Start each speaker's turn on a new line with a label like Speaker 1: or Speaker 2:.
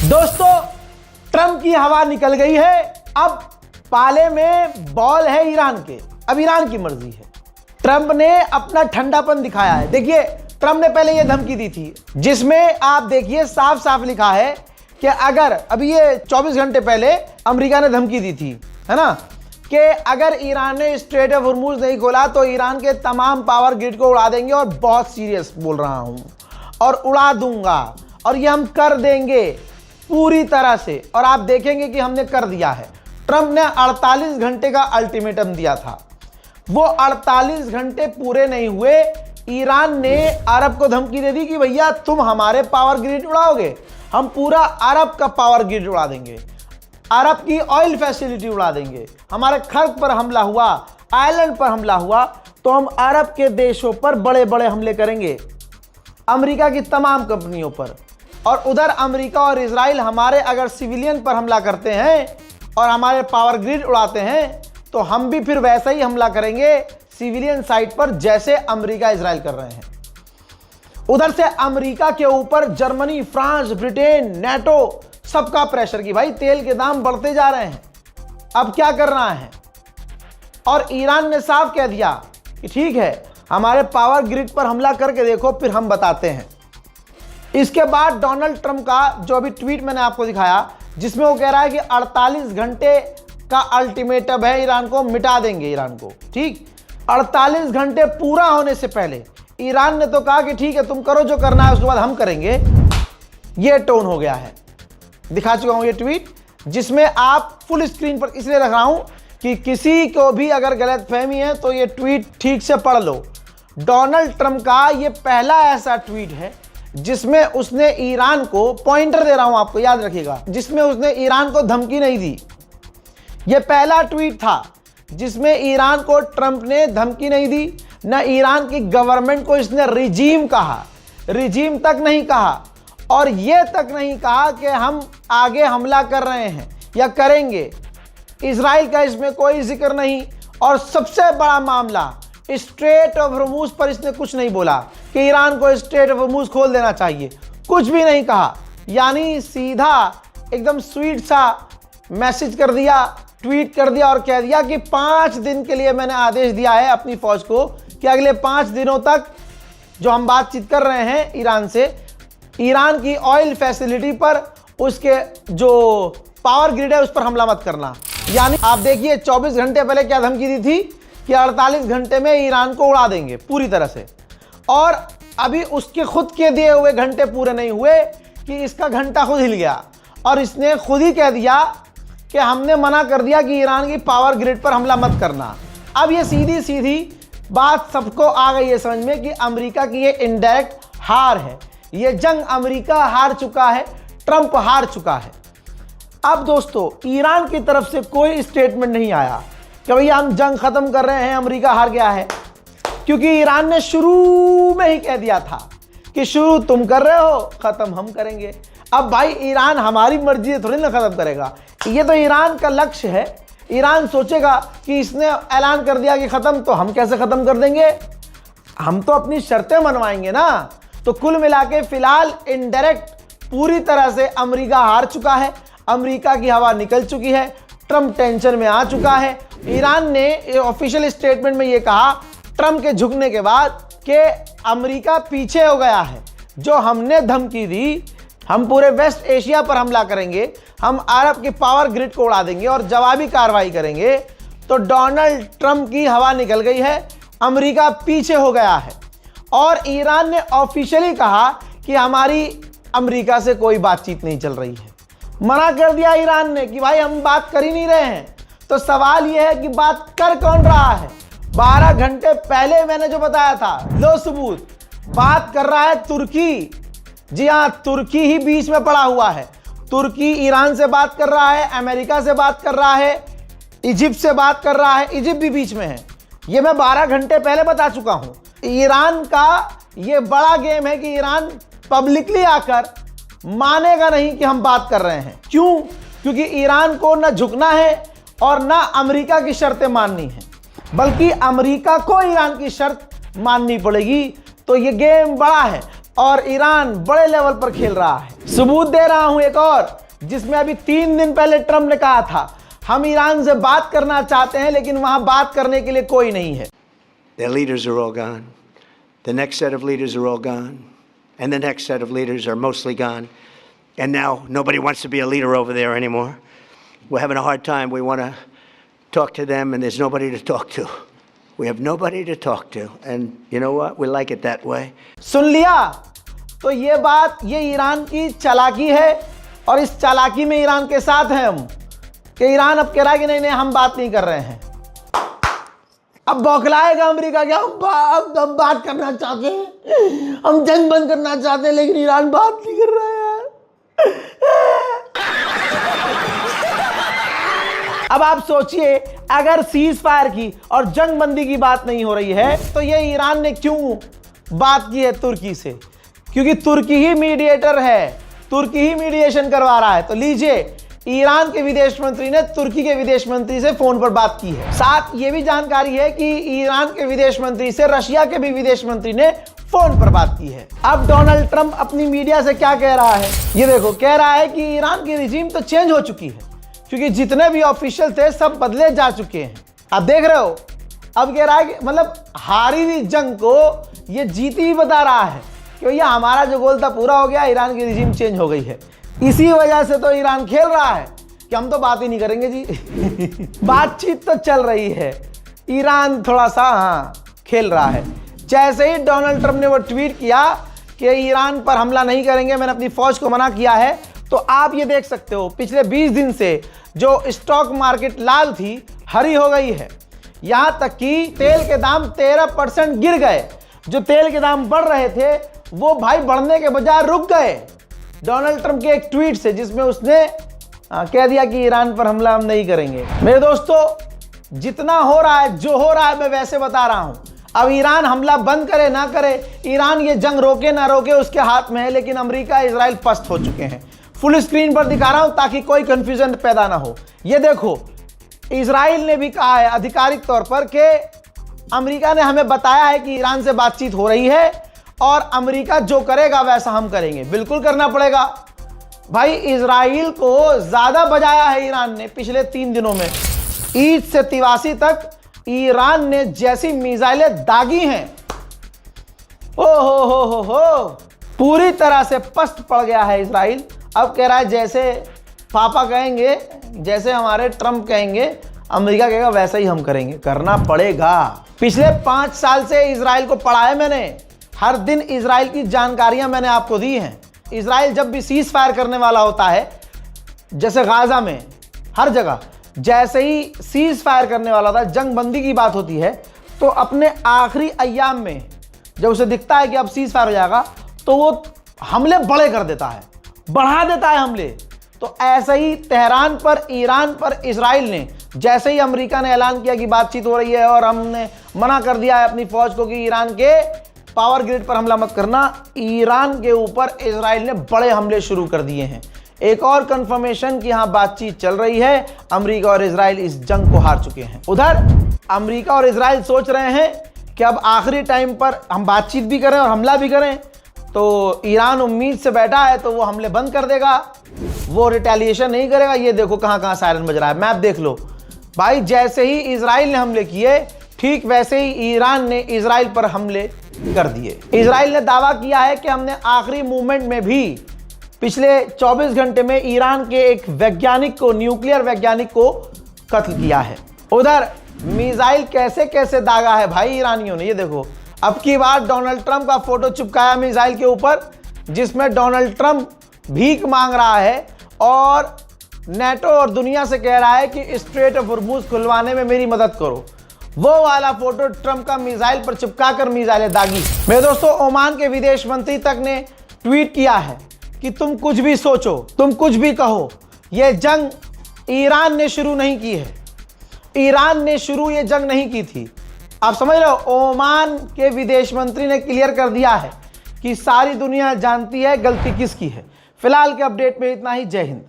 Speaker 1: दोस्तों, ट्रंप की हवा निकल गई है। अब पाले में बॉल है ईरान के। अब ईरान की मर्जी है। ट्रंप ने अपना ठंडापन दिखाया है। देखिए, ट्रंप ने पहले यह धमकी दी थी जिसमें आप देखिए साफ साफ लिखा है कि अगर अभी ये 24 घंटे पहले अमेरिका ने धमकी दी थी, है ना, कि अगर ईरान ने स्ट्रेट ऑफ हॉर्मुज नहीं खोला तो ईरान के तमाम पावर ग्रिड को उड़ा देंगे, और बहुत सीरियस बोल रहा हूं, और उड़ा दूंगा, और ये हम कर देंगे पूरी तरह से, और आप देखेंगे कि हमने कर दिया है। ट्रंप ने 48 घंटे का अल्टीमेटम दिया था। वो 48 घंटे पूरे नहीं हुए, ईरान ने अरब को धमकी दे दी कि भैया तुम हमारे पावर ग्रिड उड़ाओगे, हम पूरा अरब का पावर ग्रिड उड़ा देंगे, अरब की ऑयल फैसिलिटी उड़ा देंगे। हमारे खर्च पर हमला हुआ, आयरलैंड पर हमला हुआ, तो हम अरब के देशों पर बड़े बड़े हमले करेंगे, अमेरिका की तमाम कंपनियों पर। और उधर अमेरिका और इजराइल हमारे अगर सिविलियन पर हमला करते हैं और हमारे पावर ग्रिड उड़ाते हैं, तो हम भी फिर वैसा ही हमला करेंगे सिविलियन साइट पर जैसे अमेरिका इजराइल कर रहे हैं। उधर से अमेरिका के ऊपर जर्मनी, फ्रांस, ब्रिटेन, नेटो सबका प्रेशर कि भाई तेल के दाम बढ़ते जा रहे हैं, अब क्या करना है। और ईरान ने साफ कह दिया कि ठीक है, हमारे पावर ग्रिड पर हमला करके देखो, फिर हम बताते हैं। इसके बाद डोनाल्ड ट्रंप का जो अभी ट्वीट मैंने आपको दिखाया, जिसमें वो कह रहा है कि 48 घंटे का अल्टीमेटम है, ईरान को मिटा देंगे ईरान को। ठीक, 48 घंटे पूरा होने से पहले ईरान ने तो कहा कि ठीक है तुम करो जो करना है, उसके बाद हम करेंगे। ये टोन हो गया है। दिखा चुका हूं ये ट्वीट, जिसमें आप फुल स्क्रीन पर इसलिए रख रहा हूं कि किसी को भी अगर गलतफहमी है तो ये ट्वीट ठीक से पढ़ लो। डोनाल्ड ट्रंप का ये पहला ऐसा ट्वीट है जिसमें उसने ईरान को, पॉइंटर दे रहा हूं आपको याद रखिएगा, जिसमें उसने ईरान को धमकी नहीं दी। यह पहला ट्वीट था जिसमें ईरान को ट्रंप ने धमकी नहीं दी, न ईरान की गवर्नमेंट को इसने रिजीम कहा, रिजीम तक नहीं कहा, और यह तक नहीं कहा कि हम आगे हमला कर रहे हैं या करेंगे। इजराइल का इसमें कोई जिक्र नहीं। और सबसे बड़ा मामला, स्ट्रेट ऑफ हॉर्मुज पर इसने कुछ नहीं बोला कि ईरान को स्ट्रेट ऑफ हॉर्मुज खोल देना चाहिए, कुछ भी नहीं कहा। यानी सीधा एकदम स्वीट सा मैसेज कर दिया, ट्वीट कर दिया और कह दिया कि 5 दिन के लिए मैंने आदेश दिया है अपनी फौज को कि अगले 5 दिनों तक जो हम बातचीत कर रहे हैं ईरान से, ईरान की ऑयल फैसिलिटी पर, उसके जो पावर ग्रिड है उस पर हमला मत करना। यानी आप देखिए 24 घंटे पहले क्या धमकी दी थी कि 48 घंटे में ईरान को उड़ा देंगे पूरी तरह से, और अभी उसके खुद के दिए हुए घंटे पूरे नहीं हुए कि इसका घंटा खुद हिल गया, और इसने खुद ही कह दिया कि हमने मना कर दिया कि ईरान की पावर ग्रिड पर हमला मत करना। अब ये सीधी सीधी बात सबको आ गई है समझ में कि अमेरिका की ये इनडायरेक्ट हार है। ये जंग अमेरिका हार चुका है, ट्रंप हार चुका है। अब दोस्तों, ईरान की तरफ से कोई स्टेटमेंट नहीं आया कि भैया हम जंग खत्म कर रहे हैं, अमेरिका हार गया है, क्योंकि ईरान ने शुरू में ही कह दिया था कि शुरू तुम कर रहे हो, खत्म हम करेंगे। अब भाई ईरान हमारी मर्जी से थोड़ी ना खत्म करेगा, ये तो ईरान का लक्ष्य है। ईरान सोचेगा कि इसने ऐलान कर दिया कि खत्म, तो हम कैसे खत्म कर देंगे, हम तो अपनी शर्तें मनवाएंगे ना। तो कुल मिला के फिलहाल इनडायरेक्ट पूरी तरह से अमेरिका हार चुका है, अमेरिका की हवा निकल चुकी है, ट्रंप टेंशन में आ चुका है। ईरान ने ऑफिशियल स्टेटमेंट में यह कहा ट्रंप के झुकने के बाद कि अमेरिका पीछे हो गया है। जो हमने धमकी दी, हम पूरे वेस्ट एशिया पर हमला करेंगे, हम अरब की पावर ग्रिड को उड़ा देंगे और जवाबी कार्रवाई करेंगे, तो डोनाल्ड ट्रंप की हवा निकल गई है, अमेरिका पीछे हो गया है। और ईरान ने ऑफिशियली कहा कि हमारी अमेरिका से कोई बातचीत नहीं चल रही है। मना कर दिया ईरान ने कि भाई हम बात कर ही नहीं रहे हैं। तो सवाल यह है कि बात कर कौन रहा है। 12 घंटे पहले मैंने जो बताया था, लो सबूत, बात कर रहा है तुर्की। जी हां, तुर्की ही बीच में पड़ा हुआ है। तुर्की ईरान से बात कर रहा है, अमेरिका से बात कर रहा है, इजिप्ट से बात कर रहा है, इजिप्ट भी बीच में है। ये मैं 12 घंटे पहले बता चुका हूं। ईरान का ये बड़ा गेम है कि ईरान पब्लिकली आकर मानेगा नहीं कि हम बात कर रहे हैं। क्यों? क्योंकि ईरान को ना झुकना है और ना अमेरिका की शर्तें माननी है, बल्कि अमेरिका को ईरान की शर्त माननी पड़ेगी। तो ये गेम बड़ा है। और ईरान बड़े लेवल पर खेल रहा है। सबूत दे रहा हूं एक और, जिसमें अभी 3 दिन पहले ट्रंप ने कहा था हम ईरान से बात करना चाहते हैं लेकिन वहां बात करने के लिए कोई नहीं है।
Speaker 2: Their leaders are all gone. The next set of leaders are all gone. And the next set of leaders are mostly gone. And now nobody wants to be a leader over there anymore. We're having a hard time. We want to talk to them and there's nobody to talk to. We have nobody to talk to. And you know what? We like it that way.
Speaker 1: सुन लिया? तो ये बात, ये Iran की चालाकी है और इस चालाकी में ईरान के साथ हैं हम, कि ईरान अब कह रहा है कि नहीं हम बात नहीं कर रहे हैं। अब बौखलाएगा अमेरिका क्या, हम बात करना चाहते हैं, हम जंग बंद करना चाहते हैं लेकिन ईरान बात नहीं कर रहा है यार। अब आप सोचिए, अगर सीज फायर की और जंग बंदी की बात नहीं हो रही है तो ये ईरान ने क्यों बात की है तुर्की से? क्योंकि तुर्की ही मीडिएटर है, तुर्की ही मीडिएशन करवा रहा है। तो लीजिए, ईरान के विदेश मंत्री ने तुर्की के विदेश मंत्री से फोन पर बात की है। साथ ये भी जानकारी है कि ईरान के विदेश मंत्री से रशिया के भी विदेश मंत्री ने फोन पर बात की है। अब डोनाल्ड ट्रंप अपनी मीडिया से क्या कह रहा है, ये देखो। कह रहा है कि ईरान की रिजीम तो चेंज हो चुकी है, क्योंकि जितने भी ऑफिशियल थे सब बदले जा चुके हैं। आप देख रहे हो, अब कह रहा है कि मतलब हारी हुई जंग को ये जीती ही बता रहा है कि भैया हमारा जो गोल था पूरा हो गया, ईरान की रिजीम चेंज हो गई है। इसी वजह से तो ईरान खेल रहा है कि हम तो बात ही नहीं करेंगे जी। बातचीत तो चल रही है, ईरान थोड़ा सा खेल रहा है। जैसे ही डोनाल्ड ट्रंप ने वो ट्वीट किया कि ईरान पर हमला नहीं करेंगे, मैंने अपनी फौज को मना किया है, तो आप ये देख सकते हो पिछले 20 दिन से जो स्टॉक मार्केट लाल थी हरी हो गई है। यहां तक कि तेल के दाम 13% गिर गए। जो तेल के दाम बढ़ रहे थे वो भाई बढ़ने के बजाय रुक गए डोनाल्ड ट्रंप के एक ट्वीट से, जिसमें उसने कह दिया कि ईरान पर हमला हम नहीं करेंगे। मेरे दोस्तों, जितना हो रहा है, जो हो रहा है, मैं वैसे बता रहा हूं। अब ईरान हमला बंद करे ना करे, ईरान ये जंग रोके ना रोके, उसके हाथ में है। लेकिन अमेरिका इजराइल पस्त हो चुके हैं। फुल स्क्रीन पर दिखा रहा हूं ताकि कोई कंफ्यूजन पैदा ना हो। ये देखो, इजराइल ने भी कहा है आधिकारिक तौर पर कि अमेरिका ने हमें बताया है कि ईरान से बातचीत हो रही है और अमेरिका जो करेगा वैसा हम करेंगे। बिल्कुल करना पड़ेगा भाई। इजराइल को ज्यादा बजाया है ईरान ने पिछले 3 दिनों में। ईद से तिवासी तक ईरान ने जैसी मिसाइलें दागी हैं, ओ हो, पूरी तरह से पस्त पड़ गया है इजराइल। अब कह रहा है जैसे पापा कहेंगे, जैसे हमारे ट्रंप कहेंगे, अमेरिका कहेगा वैसा ही हम करेंगे। करना पड़ेगा। पिछले 5 साल से इजराइल को पढ़ा है मैंने, हर दिन इजराइल की जानकारियां मैंने आपको दी हैं। इजराइल जब भी सीज फायर करने वाला होता है, जैसे गाजा में, हर जगह जैसे ही सीज फायर करने वाला होता है, जंग बंदी की बात होती है, तो अपने आखिरी अय्याम में जब उसे दिखता है कि अब सीज फायर हो जाएगा, तो वो हमले बड़े कर देता है, बढ़ा देता है हमले। तो ऐसे ही तेहरान पर, ईरान पर इजराइल ने, जैसे ही अमेरिका ने ऐलान किया कि बातचीत हो रही है और हमने मना कर दिया है अपनी फौज को कि ईरान के पावर ग्रिड पर हमला मत करना, ईरान के ऊपर इजराइल ने बड़े हमले शुरू कर दिए हैं। एक और कंफर्मेशन कि यहां बातचीत चल रही है। अमेरिका और इजराइल इस जंग को हार चुके हैं। उधर अमेरिका और इजराइल सोच रहे हैं कि अब आखिरी टाइम पर हम बातचीत भी करें और हमला भी करें। तो ईरान उम्मीद से बैठा है तो वो हमले बंद कर देगा, वो रिटेलिएशन नहीं करेगा। ये देखो कहां कहां सायरन बज रहा है, मैप देख लो भाई। जैसे ही इजराइल ने हमले किए, ठीक वैसे ही ईरान ने इजराइल पर हमले कर दिए। इजराइल ने दावा किया है कि हमने आखिरी मूवमेंट में भी पिछले 24 घंटे में ईरान के एक वैज्ञानिक को, न्यूक्लियर वैज्ञानिक को कत्ल किया है। उधर मिसाइल कैसे कैसे दागा है भाई ईरानियों ने। ये देखो, अब की बार डोनाल्ड ट्रंप का फोटो चिपकाया मिसाइल के ऊपर, जिसमें डोनाल्ड ट्रंप भीख मांग रहा है और नेटो और दुनिया से कह रहा है कि स्ट्रेट ऑफ हॉर्मुज़ खुलवाने में मेरी मदद करो। वो वाला फोटो ट्रंप का मिसाइल पर चिपकाकर मिसाइलें दागी। मेरे दोस्तों, ओमान के विदेश मंत्री तक ने ट्वीट किया है कि तुम कुछ भी सोचो, तुम कुछ भी कहो, यह जंग ईरान ने शुरू नहीं की है। ईरान ने शुरू ये जंग नहीं की थी। आप समझ रहे हो, ओमान के विदेश मंत्री ने क्लियर कर दिया है कि सारी दुनिया जानती है गलती किसकी है। फिलहाल के अपडेट में इतना ही। जय हिंद।